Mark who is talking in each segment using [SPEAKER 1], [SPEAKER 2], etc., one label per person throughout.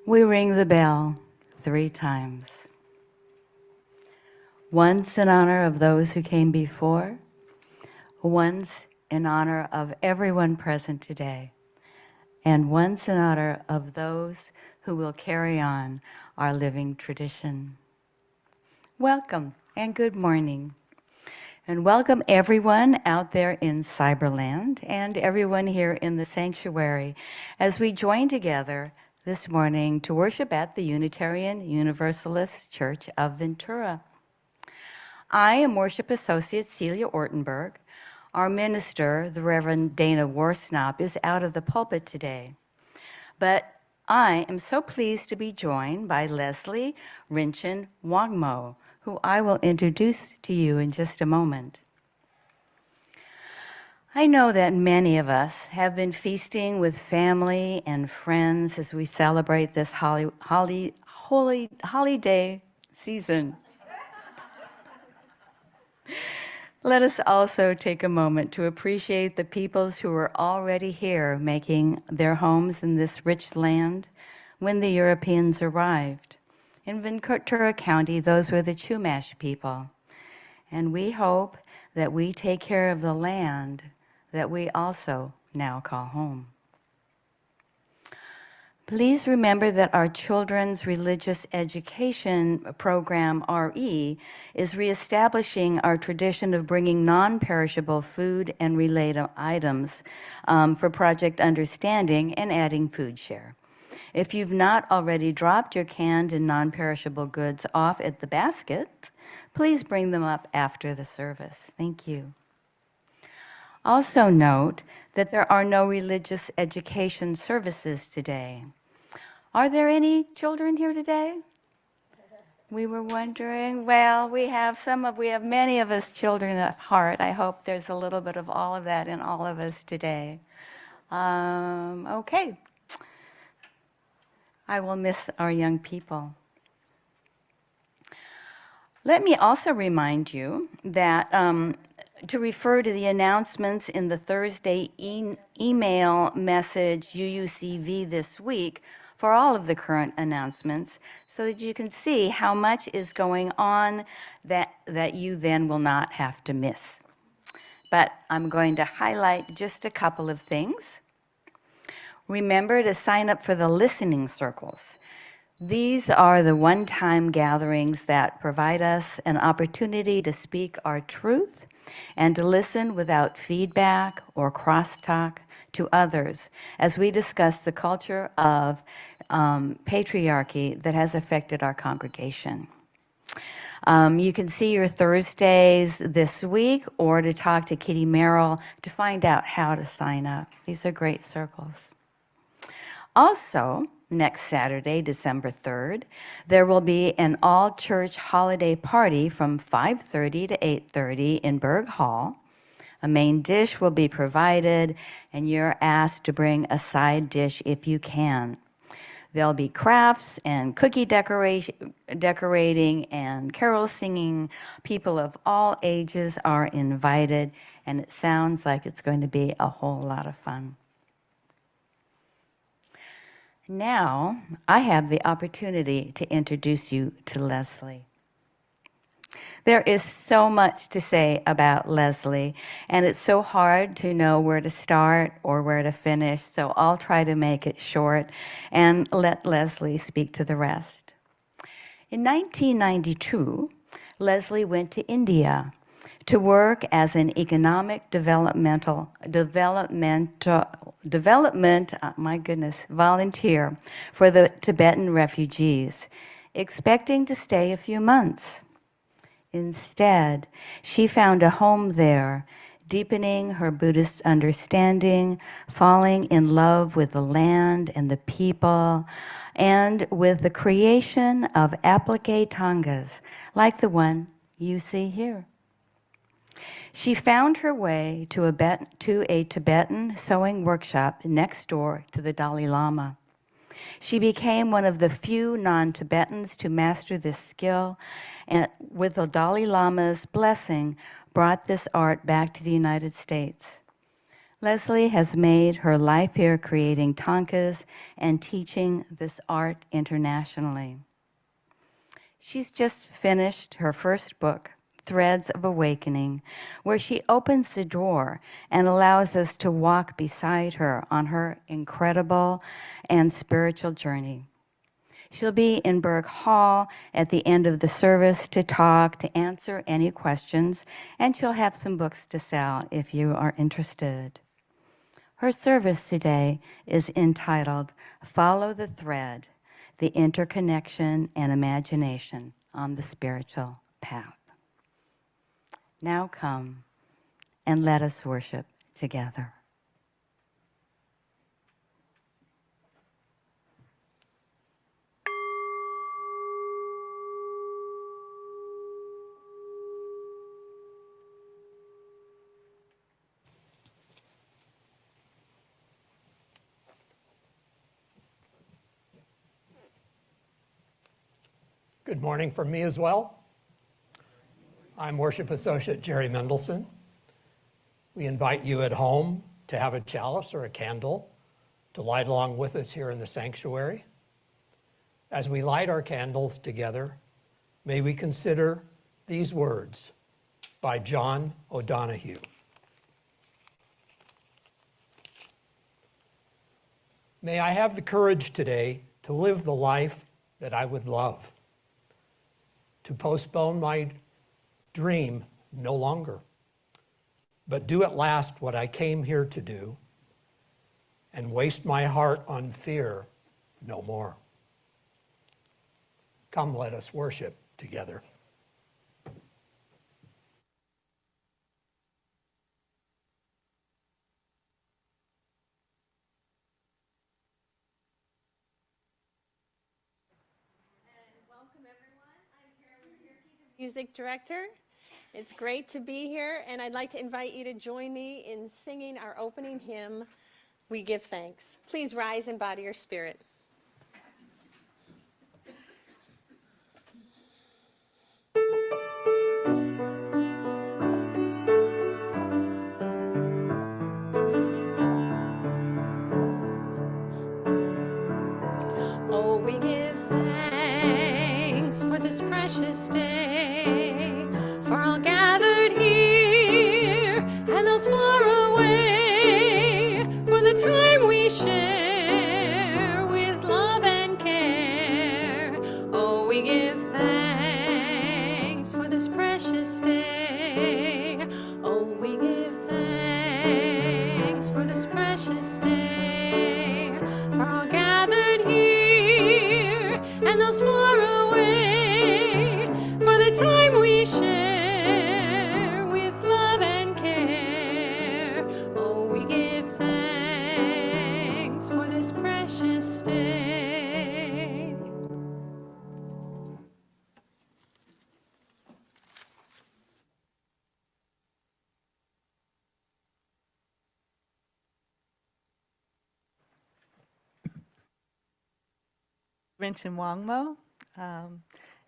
[SPEAKER 1] We ring the bell 3 times. Once in honor of those who came before, once in honor of everyone present today, and once in honor of those who will carry on our living tradition. Welcome and good morning. And welcome everyone out there in Cyberland and everyone here in the sanctuary as we join together this morning to worship at the Unitarian Universalist Church of Ventura. I am Worship Associate Celia Ortenberg. Our minister, the Reverend Dana Warsnop, is out of the pulpit today. But I am so pleased to be joined by Leslie Richen-Wongmo, who I will introduce to you in just a moment. I know that many of us have been feasting with family and friends as we celebrate this holiday season. Let us also take a moment to appreciate the peoples who were already here making their homes in this rich land when the Europeans arrived. In Ventura County, those were the Chumash people. And we hope that we take care of the land that we also now call home. Please remember that our Children's Religious Education Program, RE, is reestablishing our tradition of bringing non-perishable food and related items for Project Understanding and adding food share. If you've not already dropped your canned and non-perishable goods off at the basket, please bring them up after the service. Thank you. Also note that there are no religious education services today. Are there any children here today? We were wondering. Well, we have many of us children at heart. I hope there's a little bit of all of that in all of us today. Okay. I will miss our young people. Let me also remind you that to refer to the announcements in the Thursday email message UUCV this week for all of the current announcements so that you can see how much is going on that you then will not have to miss. But I'm going to highlight just a couple of things. Remember to sign up for the listening circles. These are the one-time gatherings that provide us an opportunity to speak our truth and to listen without feedback or crosstalk to others as we discuss the culture of patriarchy that has affected our congregation. You can see your Thursdays this week or to talk to Kitty Merrill to find out how to sign up. These are great circles. Also, next Saturday, December 3rd, there will be an all-church holiday party from 5:30 to 8:30 in Berg Hall. A main dish will be provided, and you're asked to bring a side dish if you can. There'll be crafts and cookie decorating and carol singing. People of all ages are invited, and it sounds like it's going to be a whole lot of fun. Now, I have the opportunity to introduce you to Leslie. There is so much to say about Leslie, and it's so hard to know where to start or where to finish, so I'll try to make it short and let Leslie speak to the rest. In 1992, Leslie went to India to work as an economic development volunteer for the Tibetan refugees, expecting to stay a few months. Instead, she found a home there, deepening her Buddhist understanding, falling in love with the land and the people, and with the creation of applique tangas, like the one you see here. She found her way to a Tibetan sewing workshop next door to the Dalai Lama. She became one of the few non-Tibetans to master this skill, and with the Dalai Lama's blessing, brought this art back to the United States. Leslie has made her life here creating tankas and teaching this art internationally. She's just finished her first book, Threads of Awakening, where she opens the door and allows us to walk beside her on her incredible and spiritual journey. She'll be in Berg Hall at the end of the service to talk, to answer any questions, and she'll have some books to sell if you are interested. Her service today is entitled Follow the Thread, the Interconnection and Imagination on the Spiritual Path. Now come and let us worship together.
[SPEAKER 2] Good morning from me as well. I'm Worship Associate Jerry Mendelson. We invite you at home to have a chalice or a candle to light along with us here in the sanctuary. As we light our candles together, may we consider these words by John O'Donohue. May I have the courage today to live the life that I would love, to postpone my dream no longer, but do at last what I came here to do, and waste my heart on fear no more. Come, let us worship together.
[SPEAKER 3] Music director. It's great to be here, and I'd like to invite you to join me in singing our opening hymn, We Give Thanks. Please rise and bow to your spirit. Oh, we give thanks for this precious day, for all gathered here and those far away, for the time we share with love and care. Oh, we give thanks for this precious day. Oh, we give thanks for this precious day, for all gathered here and those far away, for the time we share with love and care. Oh, we give thanks for this precious day.
[SPEAKER 4] Richen-Wongmo,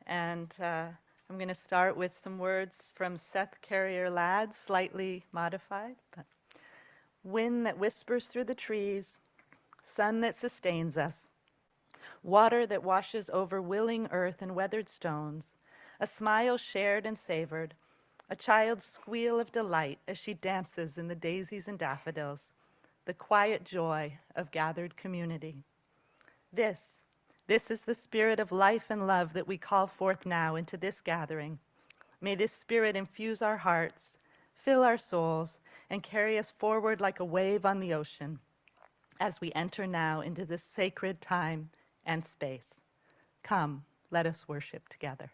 [SPEAKER 4] and I'm going to start with some words from Seth Carrier Ladd, slightly modified. But wind that whispers through the trees, sun that sustains us, water that washes over willing earth and weathered stones, a smile shared and savored, a child's squeal of delight as she dances in the daisies and daffodils, the quiet joy of gathered community. This is the spirit of life and love that we call forth now into this gathering. May this spirit infuse our hearts, fill our souls, and carry us forward like a wave on the ocean as we enter now into this sacred time and space. Come, let us worship together.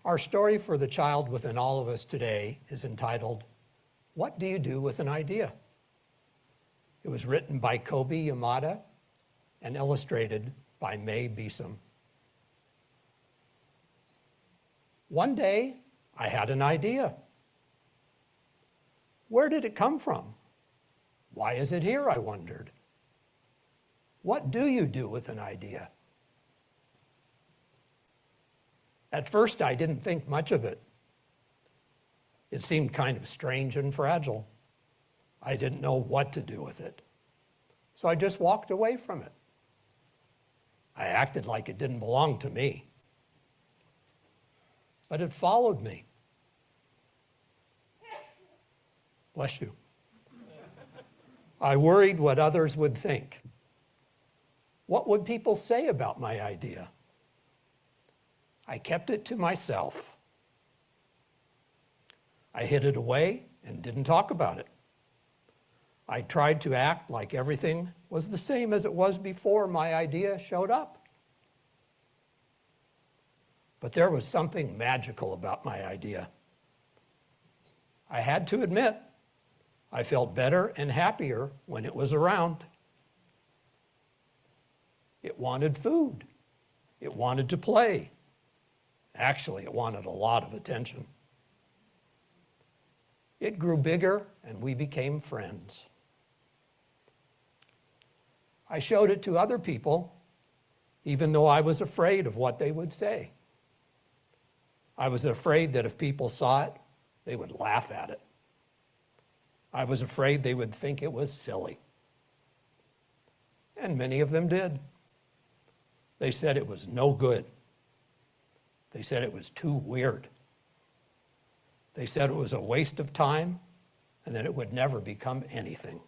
[SPEAKER 2] Our story for the child within all of us today is entitled, What Do You Do with an Idea? It was written by Kobe Yamada and illustrated by May Beeson. One day, I had an idea. Where did it come from? Why is it here, I wondered. What do you do with an idea? At first, I didn't think much of it. It seemed kind of strange and fragile. I didn't know what to do with it. So I just walked away from it. I acted like it didn't belong to me. But it followed me. Bless you. I worried what others would think. What would people say about my idea? I kept it to myself. I hid it away and didn't talk about it. I tried to act like everything was the same as it was before my idea showed up. But there was something magical about my idea. I had to admit, I felt better and happier when it was around. It wanted food. It wanted to play. Actually, it wanted a lot of attention. It grew bigger and we became friends. I showed it to other people, even though I was afraid of what they would say. I was afraid that if people saw it, they would laugh at it. I was afraid they would think it was silly. And many of them did. They said it was no good. They said it was too weird. They said it was a waste of time and that it would never become anything.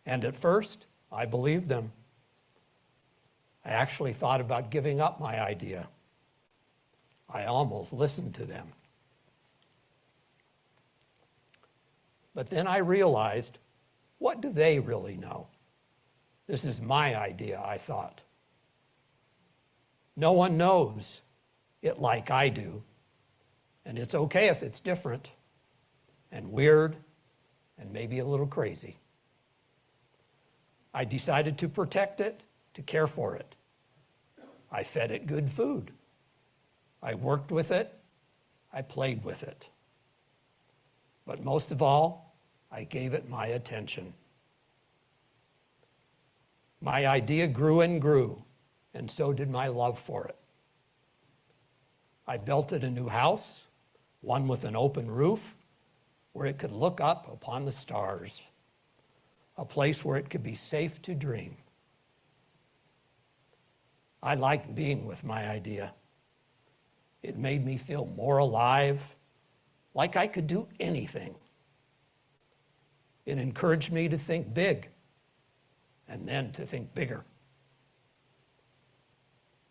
[SPEAKER 2] And at first, I believed them. I actually thought about giving up my idea. I almost listened to them. But then I realized, what do they really know? This is my idea, I thought. No one knows it like I do, and it's okay if it's different and weird and maybe a little crazy. I decided to protect it, to care for it. I fed it good food. I worked with it. I played with it. But most of all, I gave it my attention. My idea grew and grew, and so did my love for it. I built it a new house, one with an open roof, where it could look up upon the stars, a place where it could be safe to dream. I liked being with my idea. It made me feel more alive, like I could do anything. It encouraged me to think big, and then to think bigger.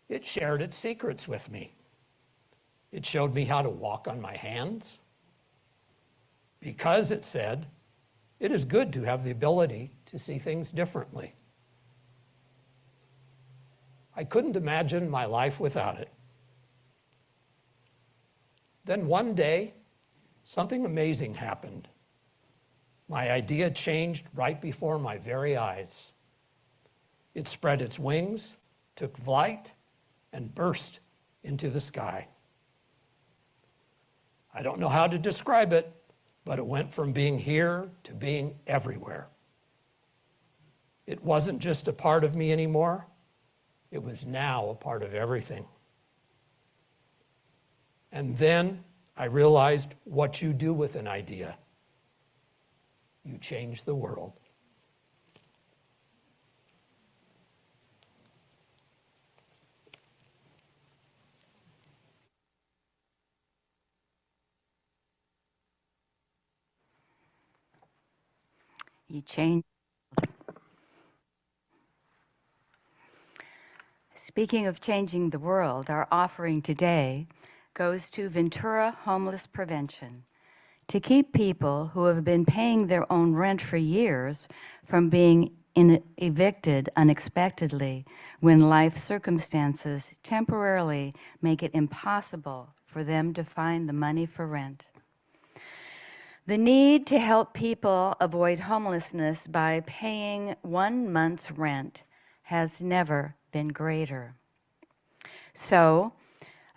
[SPEAKER 2] It shared its secrets with me. It showed me how to walk on my hands. Because it said, it is good to have the ability to see things differently. I couldn't imagine my life without it. Then one day, something amazing happened. My idea changed right before my very eyes. It spread its wings, took flight, and burst into the sky. I don't know how to describe it, but it went from being here to being everywhere. It wasn't just a part of me anymore. It was now a part of everything. And then I realized what you do with an idea. You change the world.
[SPEAKER 1] You change. Speaking of changing the world, our offering today goes to Ventura Homeless Prevention to keep people who have been paying their own rent for years from being evicted unexpectedly when life circumstances temporarily make it impossible for them to find the money for rent. The need to help people avoid homelessness by paying 1 month's rent has never been greater. So,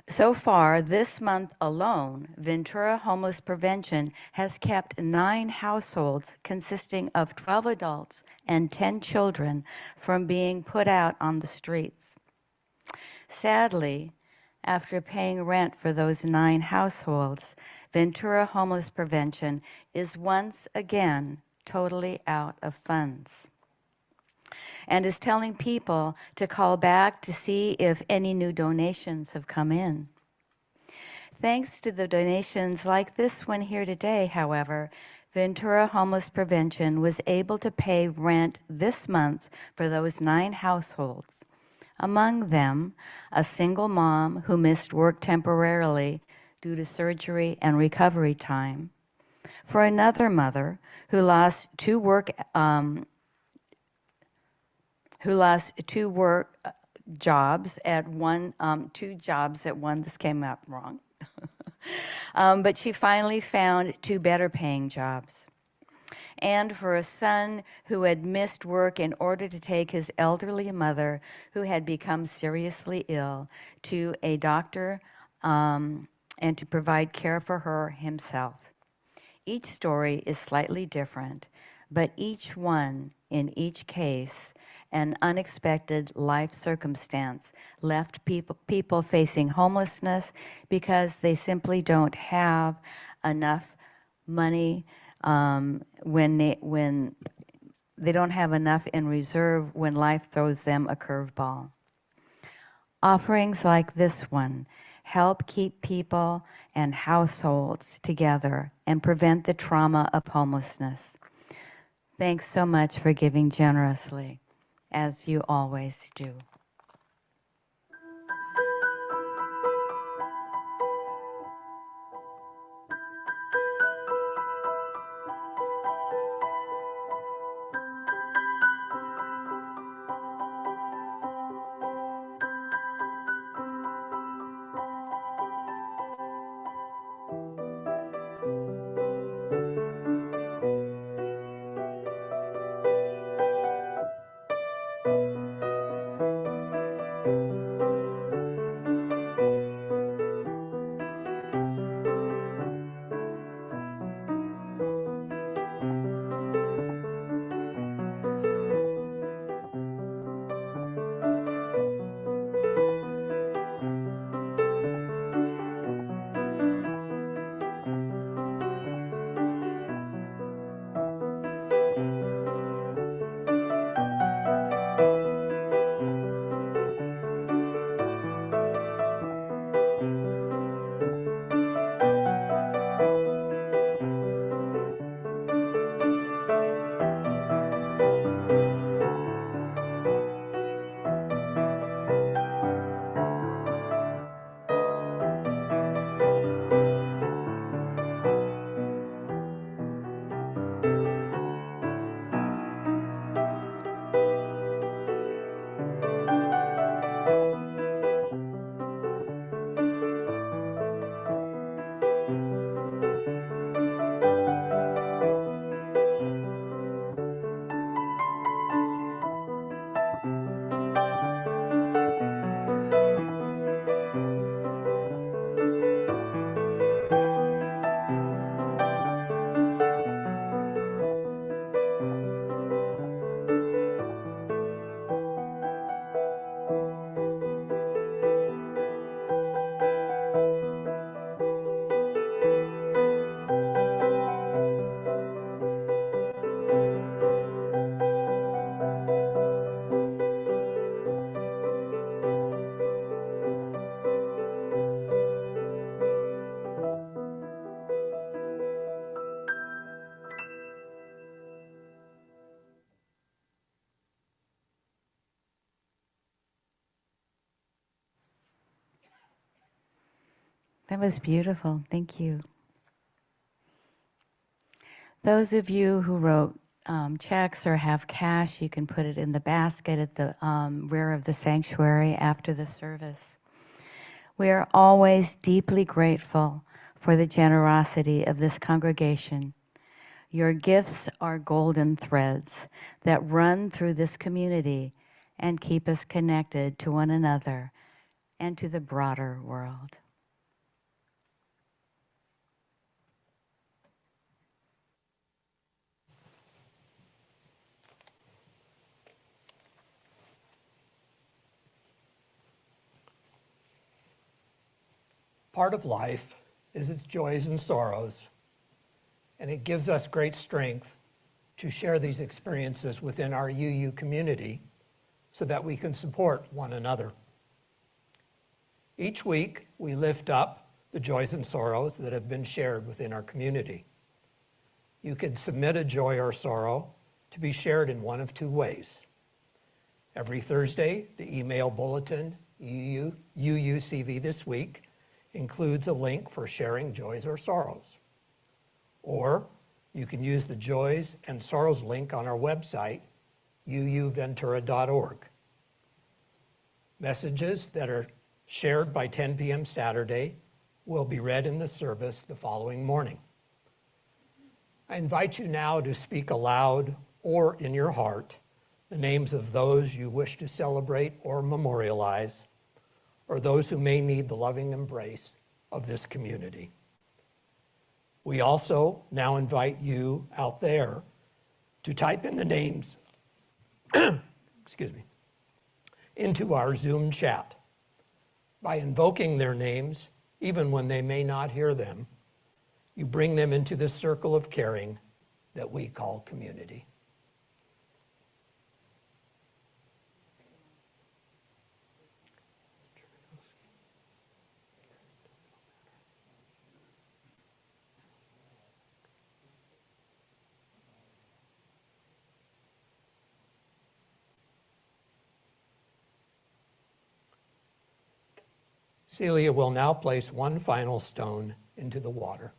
[SPEAKER 1] So far, this month alone, Ventura Homeless Prevention has kept 9 households consisting of 12 adults and 10 children from being put out on the streets. Sadly, after paying rent for those 9 households, Ventura Homeless Prevention is once again totally out of funds and is telling people to call back to see if any new donations have come in. Thanks to the donations like this one here today, however, Ventura Homeless Prevention was able to pay rent this month for those 9 households. Among them, a single mom who missed work temporarily due to surgery and recovery time. For another mother who lost 2 work jobs at one, 2 jobs at one. This came out wrong. But she finally found 2 better paying jobs. And for a son who had missed work in order to take his elderly mother, who had become seriously ill, to a doctor and to provide care for her himself. Each story is slightly different, but each one, in each case, an unexpected life circumstance left people facing homelessness because they simply don't have enough money when they don't have enough in reserve when life throws them a curveball. Offerings like this one help keep people and households together and prevent the trauma of homelessness. Thanks so much for giving generously, as you always do. That was beautiful. Thank you. Those of you who wrote checks or have cash, you can put it in the basket at the rear of the sanctuary after the service. We are always deeply grateful for the generosity of this congregation. Your gifts are golden threads that run through this community and keep us connected to one another and to the broader world.
[SPEAKER 2] Part of life is its joys and sorrows, and it gives us great strength to share these experiences within our UU community so that we can support one another. Each week, we lift up the joys and sorrows that have been shared within our community. You can submit a joy or sorrow to be shared in one of two ways. Every Thursday, the email bulletin, UUCV This Week, includes a link for sharing joys or sorrows. Or you can use the joys and sorrows link on our website, uuventura.org. Messages that are shared by 10 p.m. Saturday will be read in the service the following morning. I invite you now to speak aloud or in your heart the names of those you wish to celebrate or memorialize, or those who may need the loving embrace of this community. We also now invite you out there to type in the names excuse me, into our Zoom chat. By invoking their names, even when they may not hear them, you bring them into this circle of caring that we call community. Celia will now place one final stone into the water.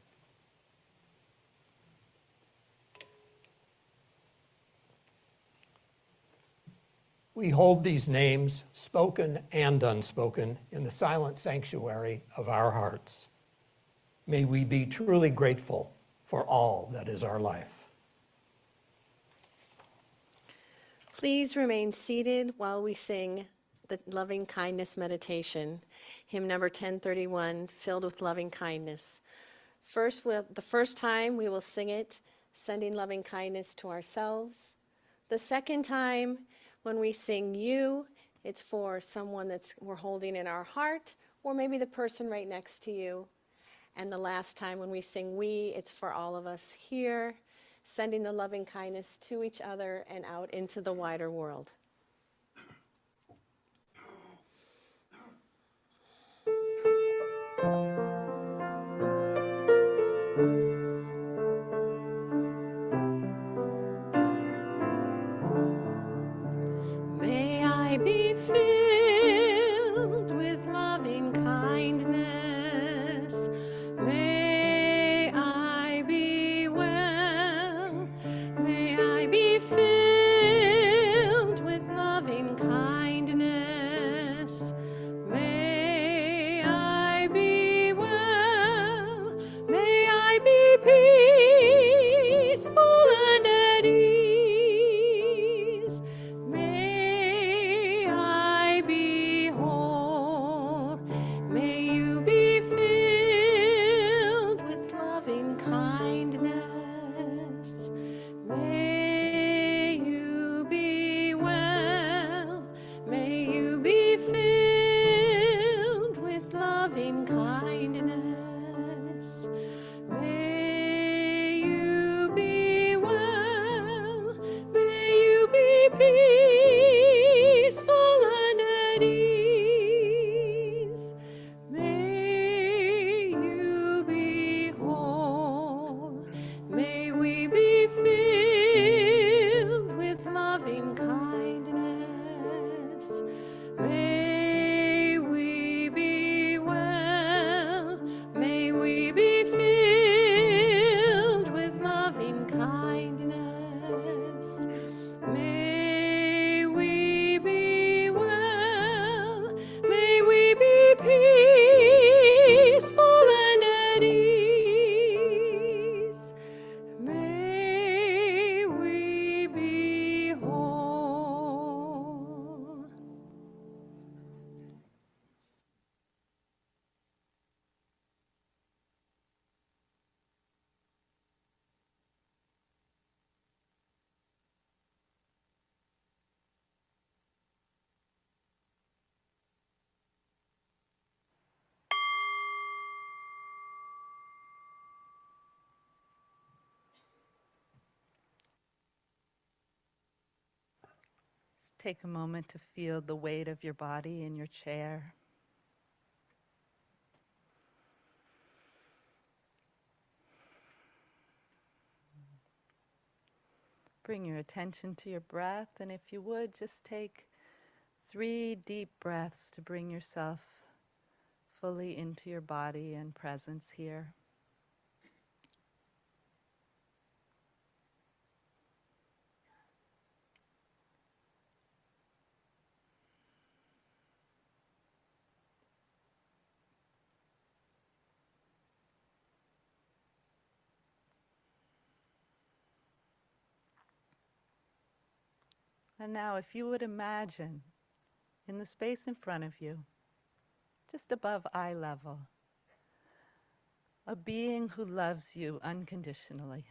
[SPEAKER 2] We hold these names, spoken and unspoken, in the silent sanctuary of our hearts. May we be truly grateful for all that is our life.
[SPEAKER 3] Please remain seated while we sing the loving kindness meditation, hymn number 1031, Filled with Loving Kindness. The first time we will sing it, sending loving kindness to ourselves. The second time, when we sing you, it's for someone we're holding in our heart, or maybe the person right next to you. And the last time when we sing we, it's for all of us here, sending the loving kindness to each other and out into the wider world. May I be filled with loving kindness. May I be well. May I be filled with
[SPEAKER 4] take a moment to feel the weight of your body in your chair. Bring your attention to your breath, and if you would, just take 3 deep breaths to bring yourself fully into your body and presence here. And now, if you would imagine in the space in front of you, just above eye level, a being who loves you unconditionally.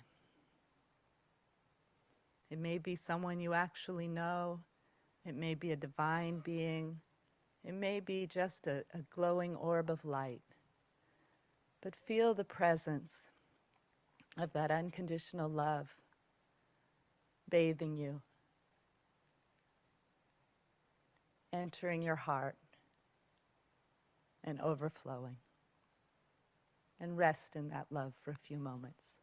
[SPEAKER 4] It may be someone you actually know. It may be a divine being. It may be just a glowing orb of light. But feel the presence of that unconditional love bathing you, entering your heart and overflowing. And rest in that love for a few moments.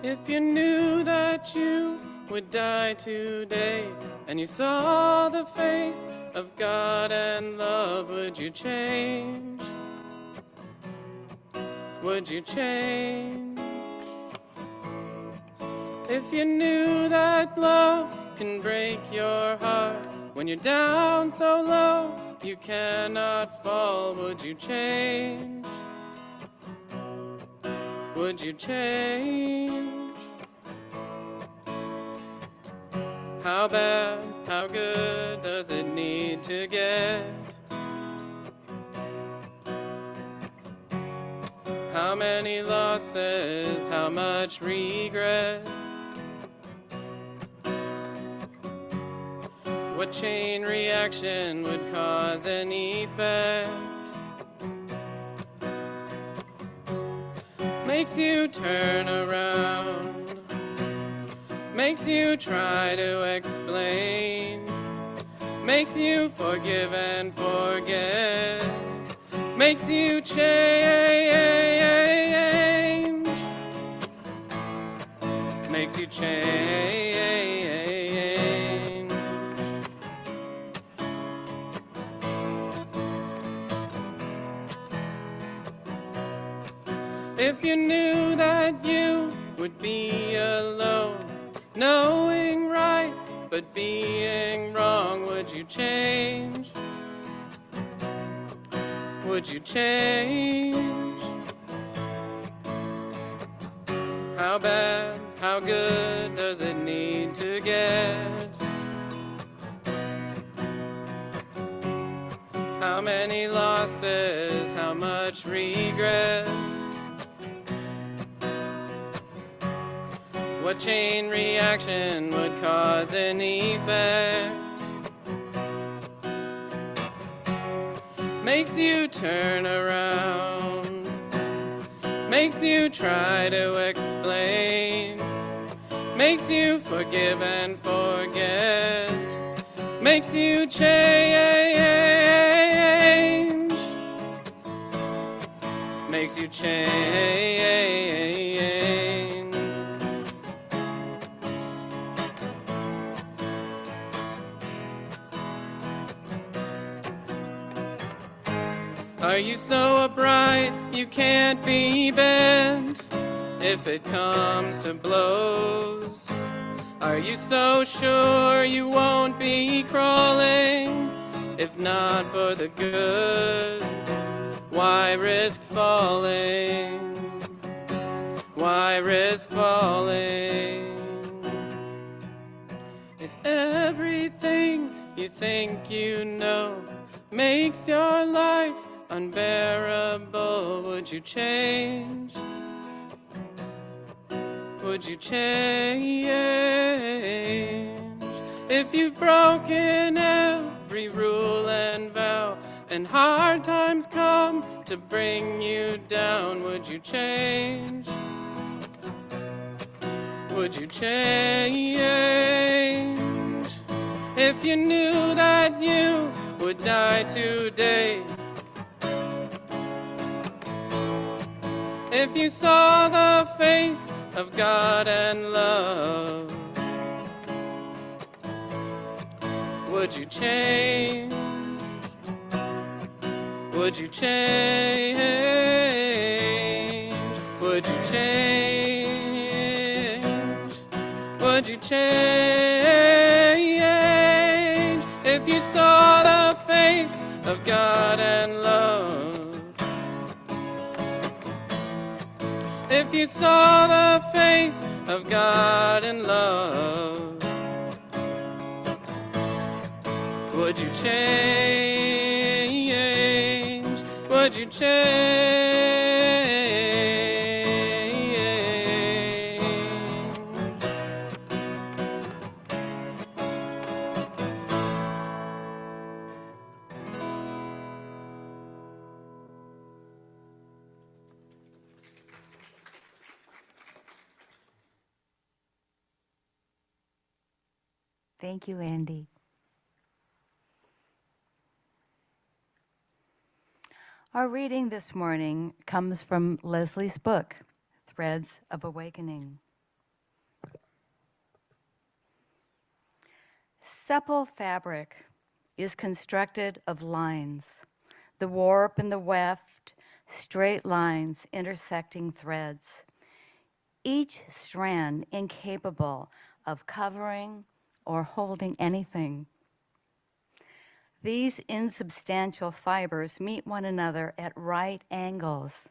[SPEAKER 5] If you knew that you would die today, and you saw the face of God and love, would you change? Would you change? If you knew that love can break your heart, when you're down so low you cannot fall, would you change? Would you change? How bad, how good does it need to get? How many losses, how much regret? What chain reaction would cause an effect? Makes you turn around, makes you try to explain, makes you forgive and forget, makes you change, makes you change. If you knew that you would be alone, knowing right but being wrong, would you change? Would you change? How bad, How good does it need to get? How many losses, how much regret? What chain reaction would cause an effect? Makes you turn around, makes you try to explain, makes you forgive and forget, makes you change, makes you change. Are you so upright you can't be bent if it comes to blows? Are you so sure you won't be crawling if not for the good? Why risk falling? Why risk falling? If everything you think you know makes your life unbearable, would you change? Would you change? If you've broken every rule and vow, and hard times come to bring you down, would you change? Would you change? If you knew that you would die today, if you saw the face of God and love, would you change? Would you change? Would you change? Would you change? If you saw the face of God and love, if you saw the face of God and love, would you change? Would you change?
[SPEAKER 1] Thank you, Andy. Our reading this morning comes from Leslie's book, Threads of Awakening. Supple fabric is constructed of lines, the warp and the weft, straight lines intersecting threads, each strand incapable of covering or holding anything. These insubstantial fibers meet one another at right angles,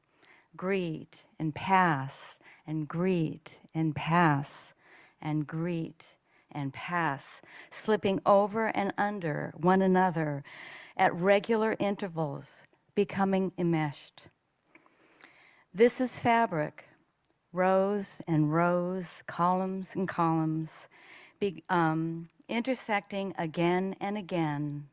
[SPEAKER 1] greet and pass, and greet and pass, and greet and pass, slipping over and under one another at regular intervals, becoming enmeshed. This is fabric, rows and rows, columns and columns, intersecting again and again.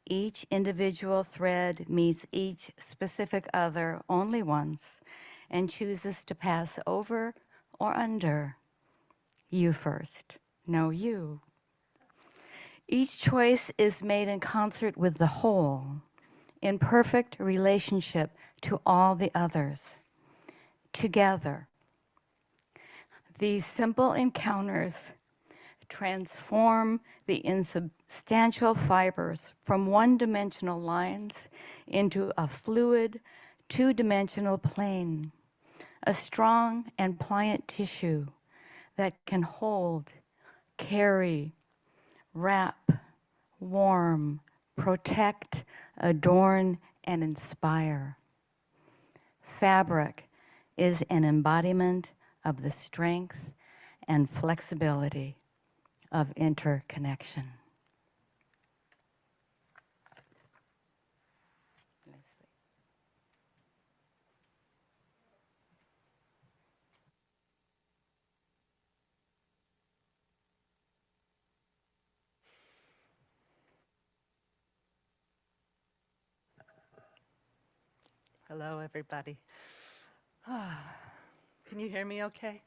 [SPEAKER 1] Each individual thread meets each specific other only once and chooses to pass over or under. You first. No, you. Each choice is made in concert with the whole, in perfect relationship to all the others. Together, these simple encounters transform the insubstantial fibers from one-dimensional lines into a fluid, two-dimensional plane, a strong and pliant tissue that can hold, carry, wrap, warm, protect, adorn, and inspire. Fabric is an embodiment of the strength and flexibility of interconnection.
[SPEAKER 4] Hello, everybody. Can you hear me okay?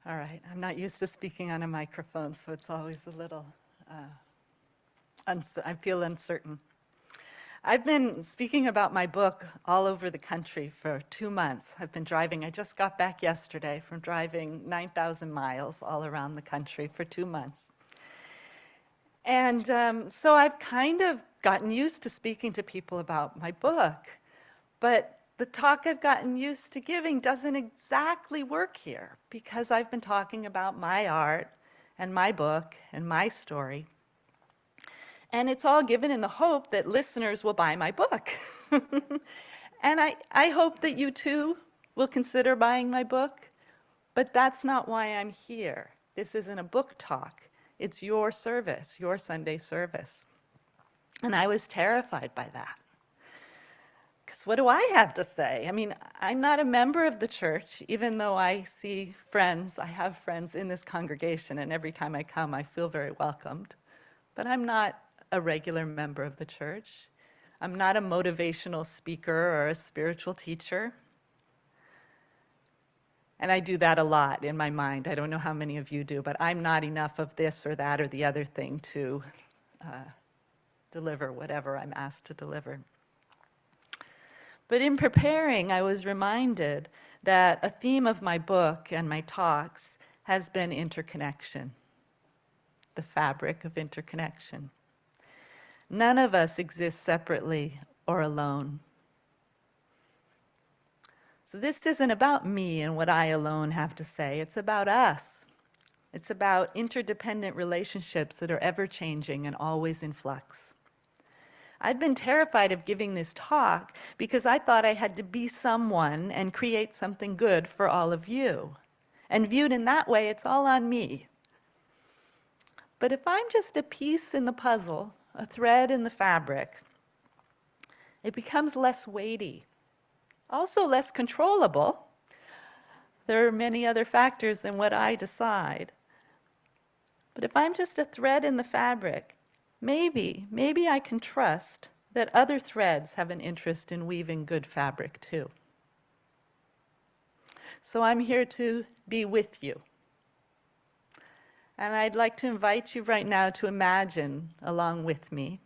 [SPEAKER 4] All right. I'm not used to speaking on a microphone, so it's always a little, I feel uncertain. I've been speaking about my book all over the country for 2 months. I've been driving. I just got back yesterday from driving 9,000 miles all around the country for 2 months. And so I've kind of gotten used to speaking to people about my book. But the talk I've gotten used to giving doesn't exactly work here because I've been talking about my art and my book and my story. And it's all given in the hope that listeners will buy my book. And I hope that you too will consider buying my book, but that's not why I'm here. This isn't a book talk. It's your service, your Sunday service. And I was terrified by that. Because what do I have to say? I mean, I'm not a member of the church, even though I see friends. I have friends in this congregation, and every time I come, I feel very welcomed. But I'm not a regular member of the church. I'm not a motivational speaker or a spiritual teacher. And I do that a lot in my mind. I don't know how many of you do, but I'm not enough of this or that or the other thing to deliver whatever I'm asked to deliver. But in preparing, I was reminded that a theme of my book and my talks has been interconnection, the fabric of interconnection. None of us exist separately or alone. So this isn't about me and what I alone have to say. It's about us. It's about interdependent relationships that are ever-changing and always in flux. I'd been terrified of giving this talk because I thought I had to be someone and create something good for all of you. And viewed in that way, it's all on me. But if I'm just a piece in the puzzle, a thread in the fabric, it becomes less weighty, also less controllable. There are many other factors than what I decide. But if I'm just a thread in the fabric, maybe I can trust that other threads have an interest in weaving good fabric too. So I'm here to be with you. And I'd like to invite you right now to imagine along with me.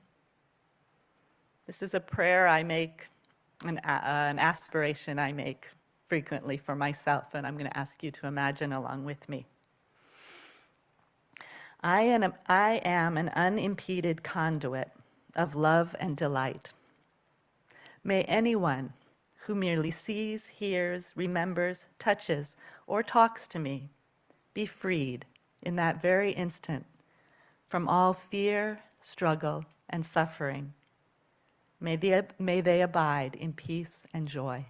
[SPEAKER 4] This is a prayer I make, an aspiration I make frequently for myself, and I'm going to ask you to imagine along with me. I am an unimpeded conduit of love and delight. May anyone who merely sees, hears, remembers, touches, or talks to me be freed in that very instant from all fear, struggle, and suffering. May they abide in peace and joy.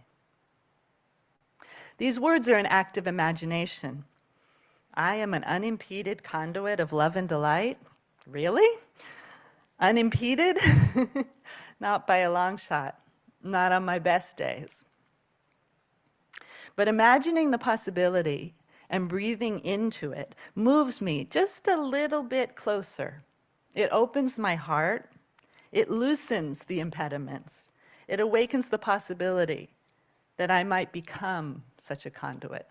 [SPEAKER 4] These words are an act of imagination. I am an unimpeded conduit of love and delight. Really? Unimpeded? Not by a long shot. Not on my best days. But imagining the possibility and breathing into it moves me just a little bit closer. It opens my heart. It loosens the impediments. It awakens the possibility that I might become such a conduit.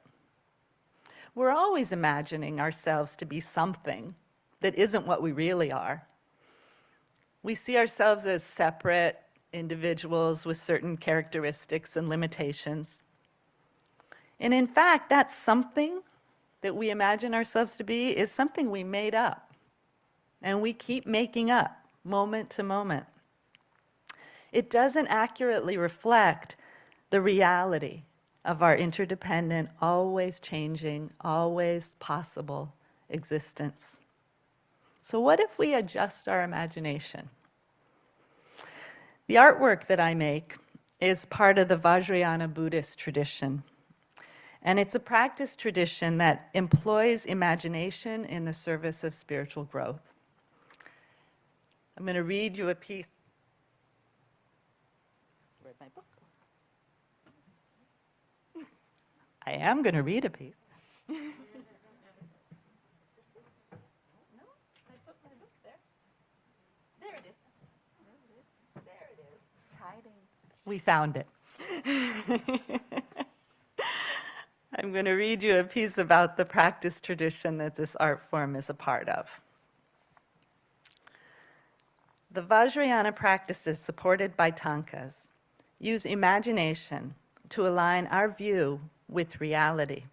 [SPEAKER 4] We're always imagining ourselves to be something that isn't what we really are. We see ourselves as separate individuals with certain characteristics and limitations. And in fact, that something that we imagine ourselves to be is something we made up. And we keep making up moment to moment. It doesn't accurately reflect the reality of our interdependent, always changing, always possible existence. So what if we adjust our imagination? The artwork that I make is part of the Vajrayana Buddhist tradition. And it's a practice tradition that employs imagination in the service of spiritual growth. I'm going to read you a piece. Where'd my book go? I am going to read a piece. No, I put my book there. There it is. There it is. It's hiding. We found it. I'm going to read you a piece about the practice tradition that this art form is a part of. The Vajrayana practices supported by Tankas use imagination to align our view with reality.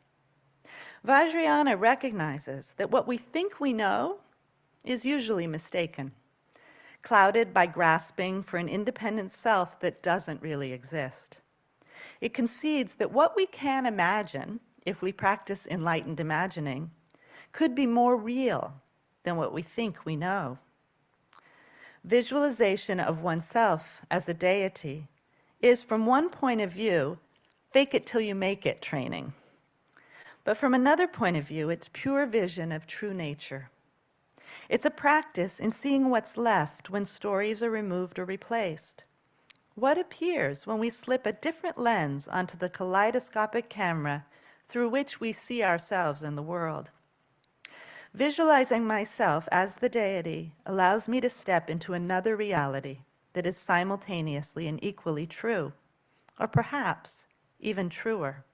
[SPEAKER 4] Vajrayana recognizes that what we think we know is usually mistaken, clouded by grasping for an independent self that doesn't really exist. It concedes that what we can imagine, if we practice enlightened imagining, could be more real than what we think we know. Visualization of oneself as a deity is, from one point of view, fake it till you make it training. But from another point of view, it's pure vision of true nature. It's a practice in seeing what's left when stories are removed or replaced. What appears when we slip a different lens onto the kaleidoscopic camera through which we see ourselves in the world. Visualizing myself as the deity allows me to step into another reality that is simultaneously and equally true, or perhaps even truer.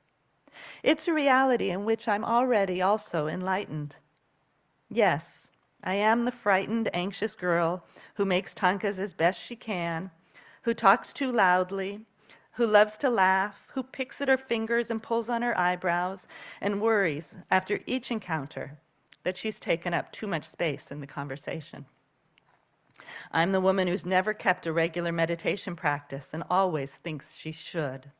[SPEAKER 4] It's a reality in which I'm already also enlightened. Yes, I am the frightened, anxious girl who makes tankas as best she can, who talks too loudly, who loves to laugh, who picks at her fingers and pulls on her eyebrows, and worries after each encounter that she's taken up too much space in the conversation. I'm the woman who's never kept a regular meditation practice and always thinks she should.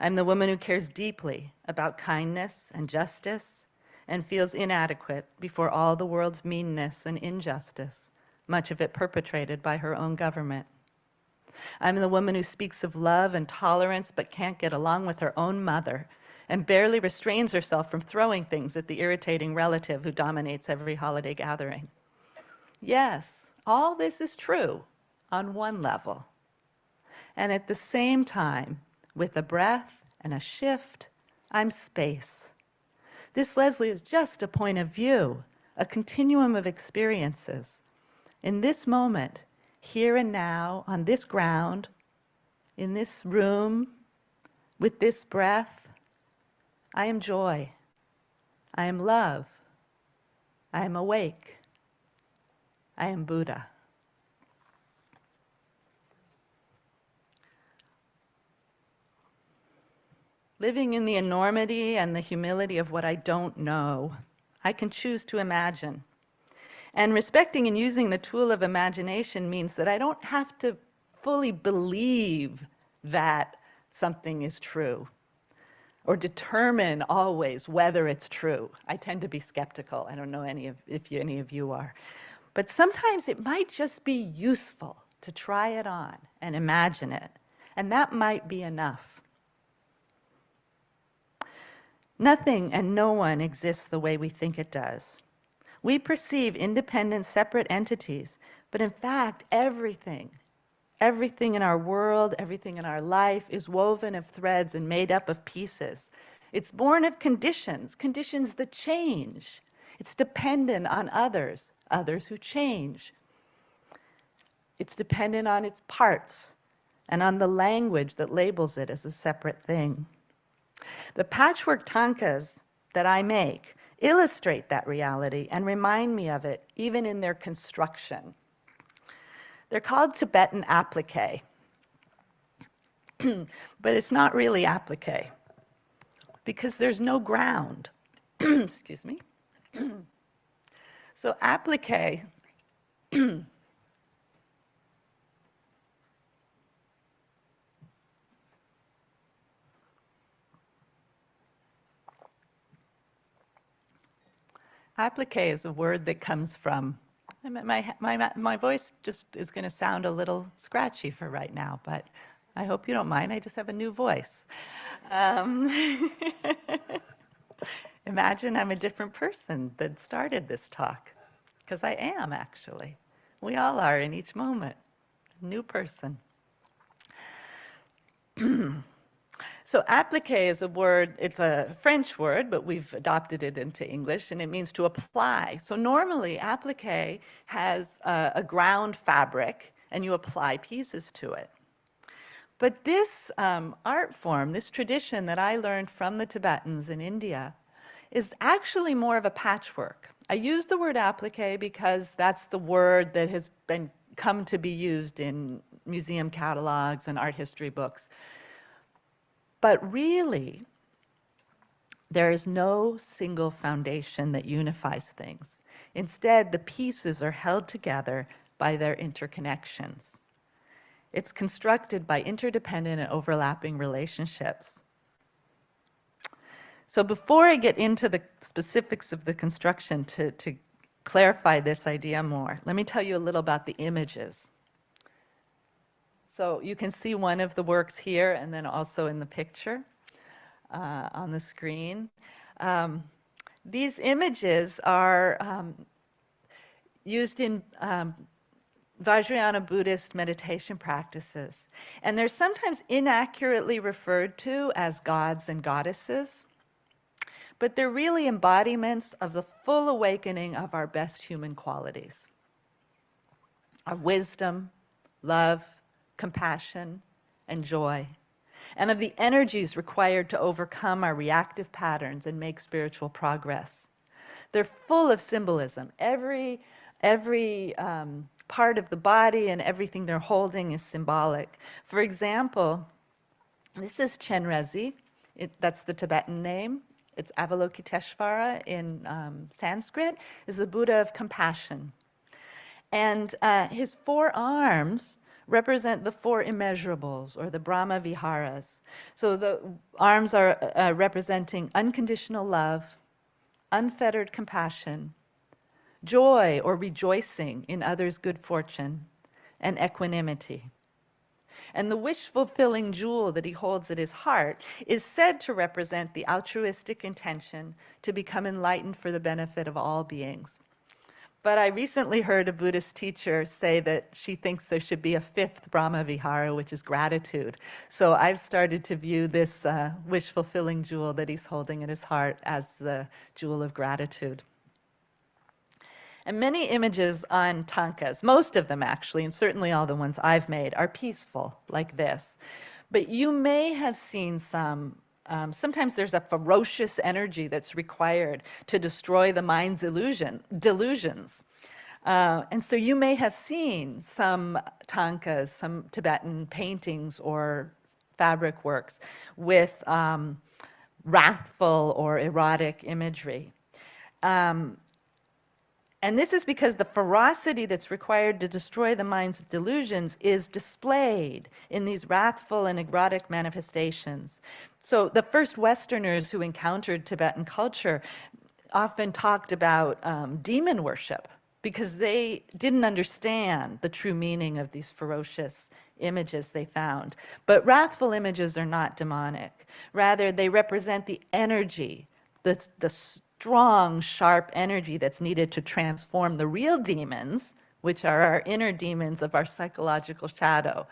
[SPEAKER 4] I'm the woman who cares deeply about kindness and justice and feels inadequate before all the world's meanness and injustice, much of it perpetrated by her own government. I'm the woman who speaks of love and tolerance but can't get along with her own mother and barely restrains herself from throwing things at the irritating relative who dominates every holiday gathering. Yes, all this is true on one level. And at the same time, with a breath and a shift, I'm space. This, Leslie, is just a point of view, a continuum of experiences. In this moment, here and now, on this ground, in this room, with this breath, I am joy. I am love. I am awake. I am Buddha. Living in the enormity and the humility of what I don't know, I can choose to imagine. And respecting and using the tool of imagination means that I don't have to fully believe that something is true or determine always whether it's true. I tend to be skeptical. I don't know if any of you are. But sometimes it might just be useful to try it on and imagine it. And that might be enough. Nothing and no one exists the way we think it does. We perceive independent, separate entities, but in fact, everything in our world, everything in our life is woven of threads and made up of pieces. It's born of conditions that change. It's dependent on others who change. It's dependent on its parts and on the language that labels it as a separate thing. The patchwork tankas that I make illustrate that reality and remind me of it, even in their construction. They're called Tibetan applique, but it's not really applique because there's no ground. Excuse me. So applique applique is a word that comes from, my voice just is going to sound a little scratchy for right now, but I hope you don't mind, I just have a new voice. Um, Imagine I'm a different person that started this talk, because I am actually. We all are in each moment, a new person. So applique is a word, it's a French word, but we've adopted it into English, and it means to apply. So normally, applique has a ground fabric, and you apply pieces to it. But this art form, this tradition that I learned from the Tibetans in India, is actually more of a patchwork. I use the word applique because that's the word that has come to be used in museum catalogs and art history books. But really, there is no single foundation that unifies things. Instead, the pieces are held together by their interconnections. It's constructed by interdependent and overlapping relationships. So before I get into the specifics of the construction to clarify this idea more, let me tell you a little about the images. So you can see one of the works here and then also in the picture on the screen. These images are used in Vajrayana Buddhist meditation practices, and they're sometimes inaccurately referred to as gods and goddesses, but they're really embodiments of the full awakening of our best human qualities. Our wisdom, love, compassion, and joy, and of the energies required to overcome our reactive patterns and make spiritual progress. They're full of symbolism. Every part of the body and everything they're holding is symbolic. For example, this is Chenrezig. That's the Tibetan name. It's Avalokiteshvara in Sanskrit, is the Buddha of compassion. And his four arms represent the four immeasurables, or the Brahma Viharas. So the arms are representing unconditional love, unfettered compassion, joy or rejoicing in others' good fortune, and equanimity. And the wish-fulfilling jewel that he holds at his heart is said to represent the altruistic intention to become enlightened for the benefit of all beings. But I recently heard a Buddhist teacher say that she thinks there should be a fifth Brahma Vihara, which is gratitude. So I've started to view this wish-fulfilling jewel that he's holding in his heart as the jewel of gratitude. And many images on tankas, most of them actually, and certainly all the ones I've made, are peaceful, like this. But you may have seen some, sometimes there's a ferocious energy that's required to destroy the mind's delusions. And so you may have seen some tankas, some Tibetan paintings or fabric works with wrathful or erotic imagery. And this is because the ferocity that's required to destroy the mind's delusions is displayed in these wrathful and erotic manifestations. So the first Westerners who encountered Tibetan culture often talked about demon worship because they didn't understand the true meaning of these ferocious images they found. But wrathful images are not demonic. Rather, they represent the energy, the strong, sharp energy that's needed to transform the real demons, which are our inner demons of our psychological shadow,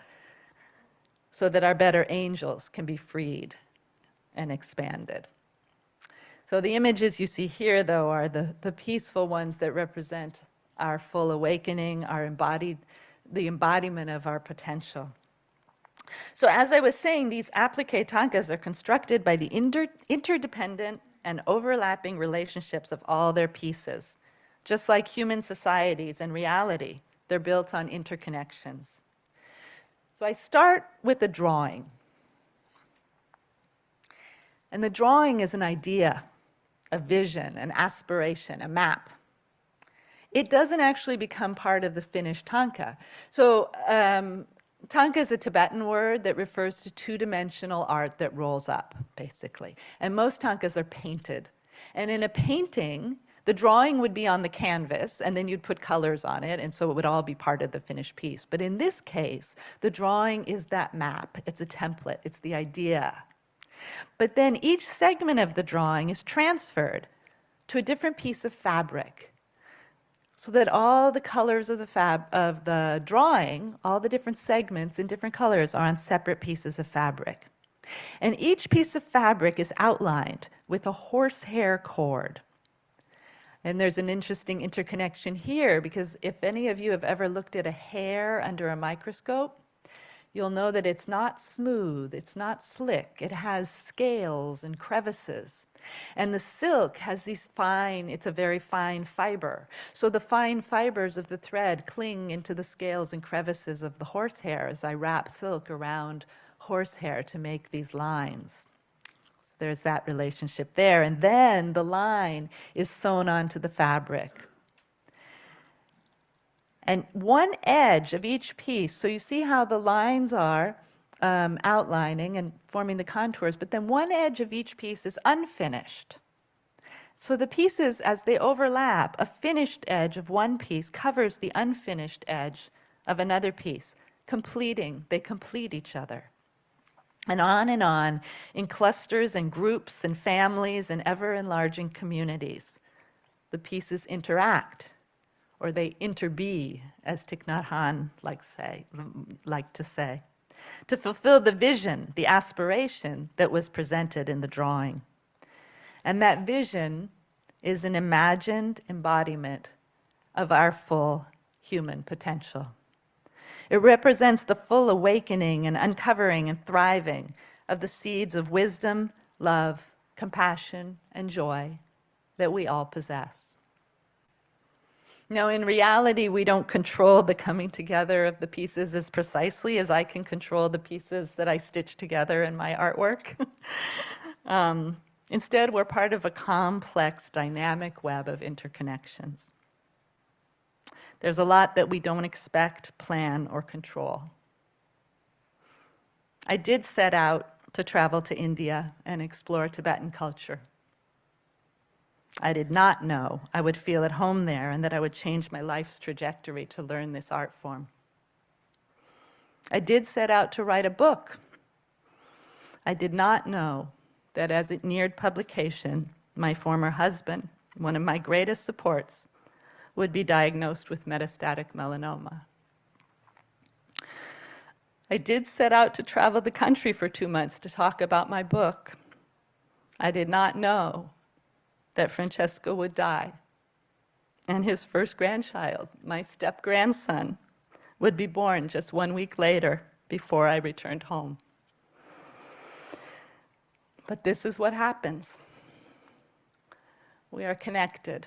[SPEAKER 4] so that our better angels can be freed and expanded. So the images you see here, though, are the peaceful ones that represent our full awakening, the embodiment of our potential. So as I was saying, these applique tankas are constructed by the interdependent and overlapping relationships of all their pieces. Just like human societies and reality, they're built on interconnections. So I start with a drawing. And the drawing is an idea, a vision, an aspiration, a map. It doesn't actually become part of the finished tanka. So tanka is a Tibetan word that refers to two-dimensional art that rolls up, basically. And most tankas are painted. And in a painting, The drawing would be on the canvas, and then you'd put colors on it, and so it would all be part of the finished piece. But in this case, the drawing is that map. It's a template. It's the idea. But then each segment of the drawing is transferred to a different piece of fabric, so that all the colors of the drawing, all the different segments in different colors, are on separate pieces of fabric. And each piece of fabric is outlined with a horsehair cord. And there's an interesting interconnection here, because if any of you have ever looked at a hair under a microscope, you'll know that it's not smooth, it's not slick. It has scales and crevices. And the silk has these fine, it's a very fine fiber. So the fine fibers of the thread cling into the scales and crevices of the horsehair as I wrap silk around horsehair to make these lines. There's that relationship there. And then the line is sewn onto the fabric. And one edge of each piece, so you see how the lines are outlining and forming the contours, but then one edge of each piece is unfinished. So the pieces, as they overlap, a finished edge of one piece covers the unfinished edge of another piece, they complete each other. And on in clusters and groups and families and ever-enlarging communities. The pieces interact, or they interbe, as Thich Nhat Hanh liked to say, to fulfill the vision, the aspiration that was presented in the drawing. And that vision is an imagined embodiment of our full human potential. It represents the full awakening and uncovering and thriving of the seeds of wisdom, love, compassion, and joy that we all possess. Now, in reality, we don't control the coming together of the pieces as precisely as I can control the pieces that I stitch together in my artwork. Instead, we're part of a complex, dynamic web of interconnections. There's a lot that we don't expect, plan, or control. I did set out to travel to India and explore Tibetan culture. I did not know I would feel at home there and that I would change my life's trajectory to learn this art form. I did set out to write a book. I did not know that as it neared publication, my former husband, one of my greatest supports, would be diagnosed with metastatic melanoma. I did set out to travel the country for 2 months to talk about my book. I did not know that Francesco would die, and his first grandchild, my step-grandson, would be born just 1 week later before I returned home. But this is what happens. We are connected.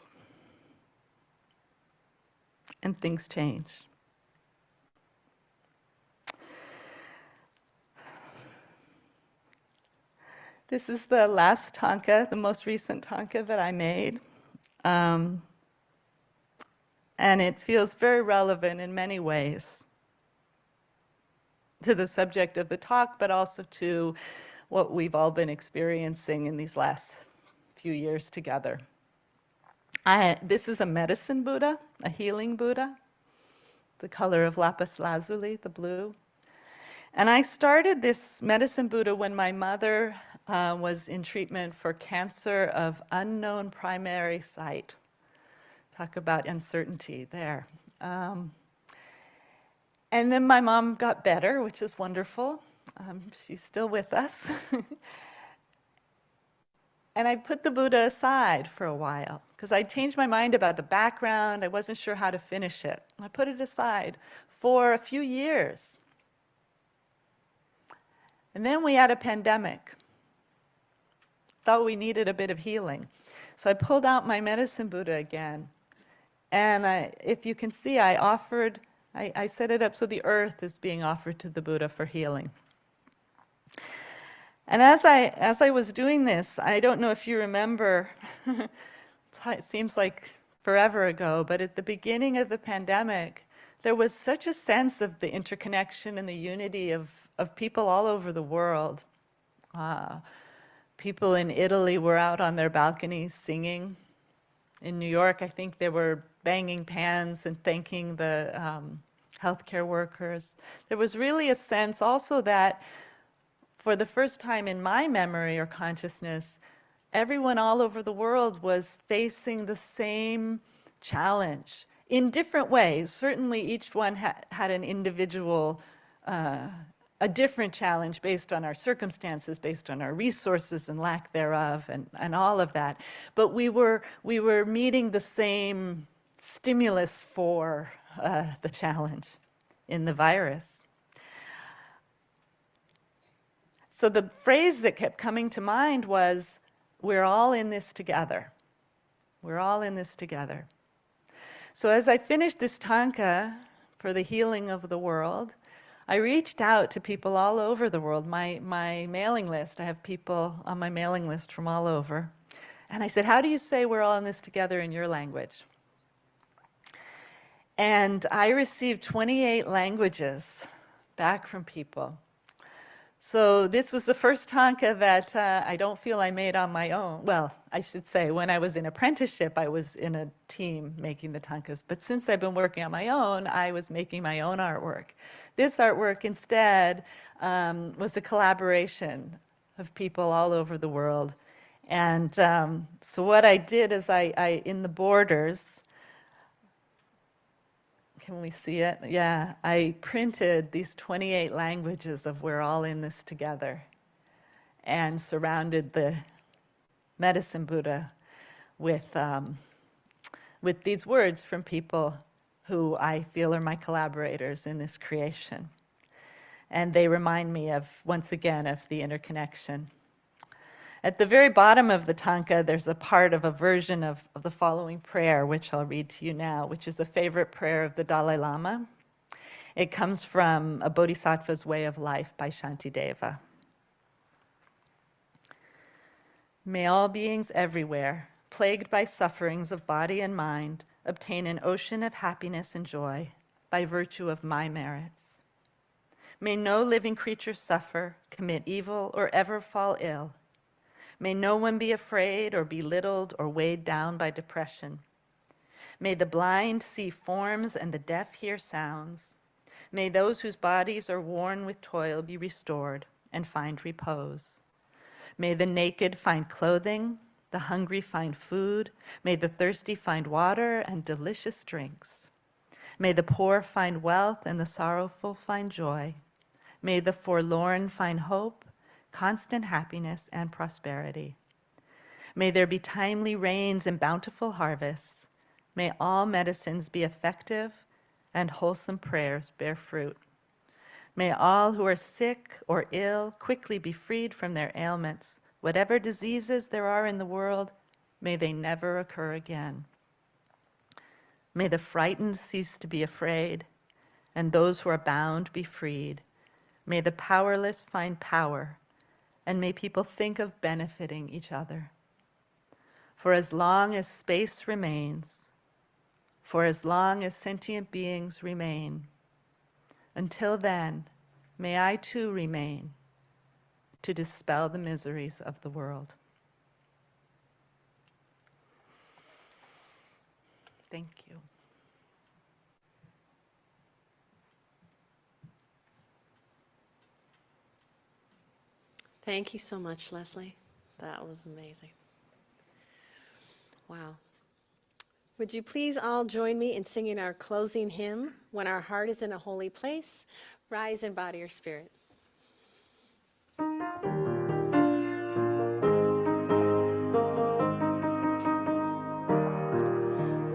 [SPEAKER 4] And things change. This is the last tanka, the most recent tanka that I made. And it feels very relevant in many ways to the subject of the talk, but also to what we've all been experiencing in these last few years together. This is a medicine Buddha, a healing Buddha, the color of lapis lazuli, the blue. And I started this medicine Buddha when my mother was in treatment for cancer of unknown primary site. Talk about uncertainty there. And then my mom got better, which is wonderful. She's still with us. And I put the Buddha aside for a while, because I changed my mind about the background. I wasn't sure how to finish it. I put it aside for a few years. And then we had a pandemic. Thought we needed a bit of healing. So I pulled out my medicine Buddha again. And if you can see, I set it up so the earth is being offered to the Buddha for healing. And as I was doing this, I don't know if you remember, it seems like forever ago, but at the beginning of the pandemic, there was such a sense of the interconnection and the unity of people all over the world. People in Italy were out on their balconies singing. In New York, I think they were banging pans and thanking the healthcare workers. There was really a sense also that for the first time in my memory or consciousness, everyone all over the world was facing the same challenge in different ways. Certainly each one had an individual, a different challenge based on our circumstances, based on our resources and lack thereof, and all of that. But we were meeting the same stimulus for the challenge in the virus. So the phrase that kept coming to mind was, we're all in this together. We're all in this together. So as I finished this tanka for the healing of the world, I reached out to people all over the world. My mailing list, I have people on my mailing list from all over. And I said, how do you say we're all in this together in your language? And I received 28 languages back from people. So this was the first tanka that I don't feel I made on my own. Well, I should say, when I was in apprenticeship, I was in a team making the tankas. But since I've been working on my own, I was making my own artwork. This artwork instead was a collaboration of people all over the world. And so what I did is I in the borders, can we see it? Yeah, I printed these 28 languages of we're all in this together and surrounded the medicine Buddha with these words from people who I feel are my collaborators in this creation. And they remind me of, once again, of the interconnection. At the very bottom of the tanka, there's a part of a version of the following prayer, which I'll read to you now, which is a favorite prayer of the Dalai Lama. It comes from A Bodhisattva's Way of Life by Shantideva. May all beings everywhere, plagued by sufferings of body and mind, obtain an ocean of happiness and joy by virtue of my merits. May no living creature suffer, commit evil, or ever fall ill. May no one be afraid or belittled or weighed down by depression. May the blind see forms and the deaf hear sounds. May those whose bodies are worn with toil be restored and find repose. May the naked find clothing, the hungry find food. May the thirsty find water and delicious drinks. May the poor find wealth and the sorrowful find joy. May the forlorn find hope, constant happiness and prosperity. May there be timely rains and bountiful harvests. May all medicines be effective and wholesome prayers bear fruit. May all who are sick or ill quickly be freed from their ailments. Whatever diseases there are in the world, may they never occur again. May the frightened cease to be afraid, and those who are bound be freed. May the powerless find power, and may people think of benefiting each other. For as long as space remains, for as long as sentient beings remain, until then, may I too remain to dispel the miseries of the world. Thank you.
[SPEAKER 3] Thank you so much, Leslie. That was amazing. Wow. Would you please all join me in singing our closing hymn, When Our Heart is in a Holy Place? Rise in body or spirit.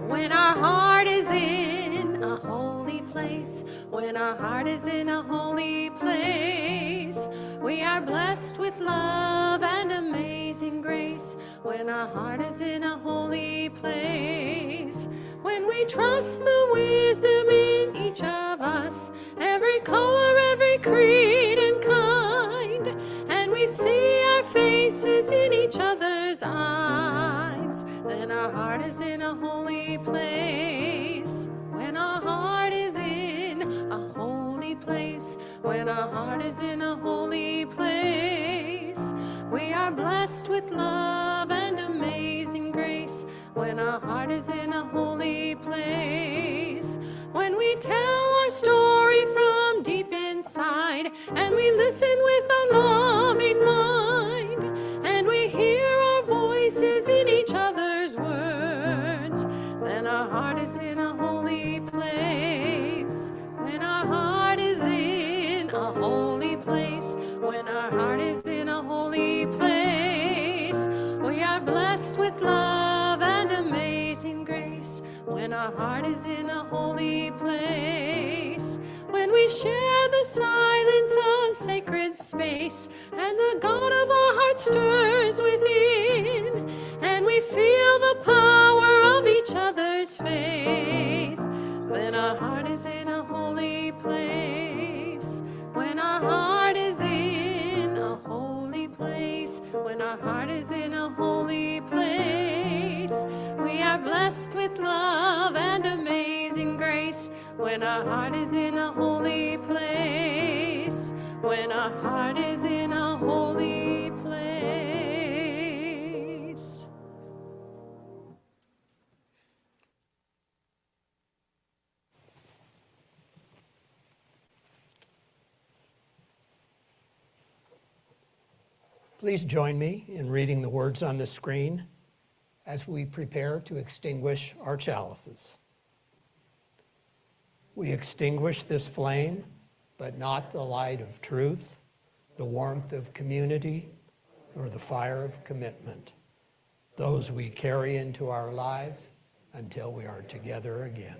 [SPEAKER 3] When our heart is in a holy place, when our heart is in a holy place, we are blessed with love and amazing grace. When our heart is in a holy place, when we trust the wisdom in each of us, every color, every creed and kind, and we see our faces in each other's eyes, then our heart is in a holy place. When our heart is in a holy place, when our heart is in a holy place, we are blessed with love and amazing grace. When our heart is in a holy place. When we tell our story from deep inside, and we listen with a loving mind, and we hear our voices in each other's words, then our heart is in a holy place. When our heart is in a holy place, when our heart is in a holy place, we are blessed with love and amazing grace. When our heart is in a holy place, when we share the silence of sacred space, and the God of our heart stirs within, and we feel the power of each other's faith, then our heart is in a holy place. When our heart is in a holy place, when our heart is in a holy place, we are blessed with love and amazing grace. When our heart is in a holy place, when our heart is in a holy place.
[SPEAKER 2] Please join me in reading the words on the screen as we prepare to extinguish our chalices. We extinguish this flame, but not the light of truth, the warmth of community, or the fire of commitment, those we carry into our lives until we are together again.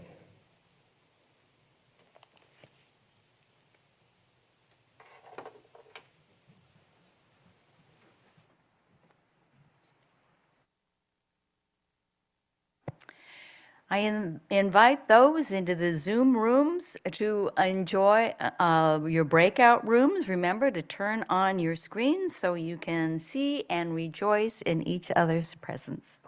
[SPEAKER 1] I invite those into the Zoom rooms to enjoy your breakout rooms. Remember to turn on your screens so you can see and rejoice in each other's presence.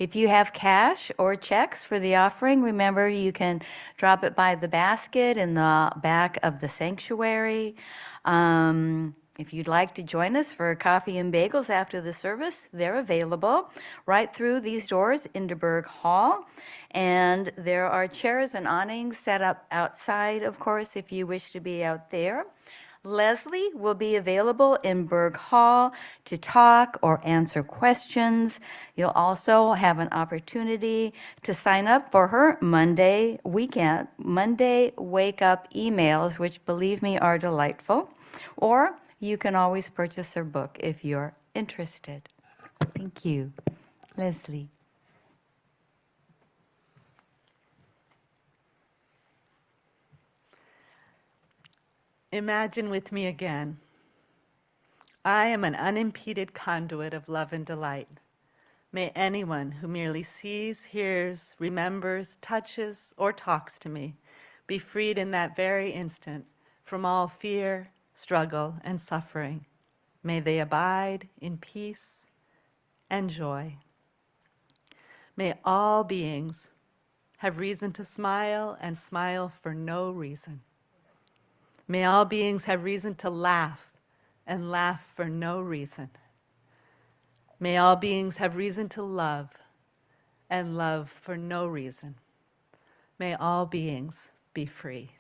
[SPEAKER 1] If you have cash or checks for the offering, remember you can drop it by the basket in the back of the sanctuary. If you'd like to join us for coffee and bagels after the service, they're available right through these doors into Berg Hall. And there are chairs and awnings set up outside, of course, if you wish to be out there. Leslie will be available in Berg Hall to talk or answer questions. You'll also have an opportunity to sign up for her Monday wake up emails, which believe me are delightful. Or you can always purchase her book if you're interested. Thank you. Leslie.
[SPEAKER 4] Imagine with me again. I am an unimpeded conduit of love and delight. May anyone who merely sees, hears, remembers, touches, or talks to me be freed in that very instant from all fear, struggle, and suffering. May they abide in peace and joy. May all beings have reason to smile and smile for no reason. May all beings have reason to laugh and laugh for no reason. May all beings have reason to love and love for no reason. May all beings be free.